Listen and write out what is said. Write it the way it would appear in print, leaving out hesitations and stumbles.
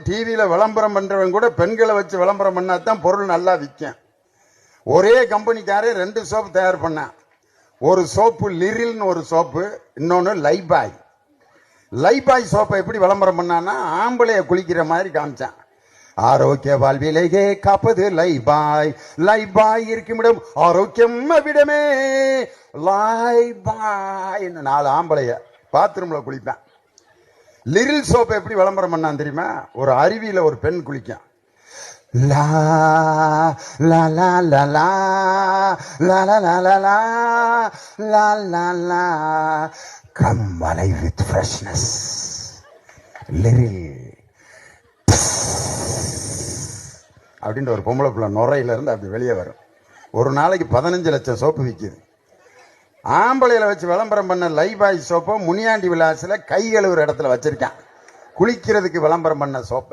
டிவியில விளம்பரம் பண்றவன் கூட பெண்களை வச்சு விளம்பரம் பண்ணாதான் பொருள் நல்லா விற்கும். ஒரே கம்பெனிக்காரே 2 சோப்பு தயார் பண்ணான். ஒரு சோப்பு லிரில்னு ஒரு சோப்பு, இன்னொன்னு லைபாய். லைபாய் சோப்பை எப்படி விளம்பரம் பண்ணான்னா ஆம்பளைய குளிக்கிற மாதிரி காமிச்சான். ஆரோக்கிய வாழ்விலேயே காப்பது லைபாய், லைபாய் இருக்குமிடம் ஆரோக்கியம் விடமே லைபாய். 4 ஆம்பளைய பாத்ரூம்ல குளிப்பான். லிரில் சோப்பை எப்படி விளம்பரம் பண்ணான் தெரியுமா? ஒரு அருவியில ஒரு பெண் குளிக்கும். La la la la la la la la la la la la la come alive with freshness Liril அப்படின்ற ஒரு பொம்பளை பிள்ளை நுரையில இருந்து அப்படி வெளியே வரும். ஒரு நாளைக்கு 15 லட்சம் சோப்பு விற்கிது. ஆம்பளையில வச்சு விளம்பரம் பண்ண லைபாய் சோப்பை முனியாண்டி விலாசில கை கழுவுற இடத்துல வச்சிருக்கான். குளிக்கிறதுக்கு விளம்பரம் பண்ண சோப்பை.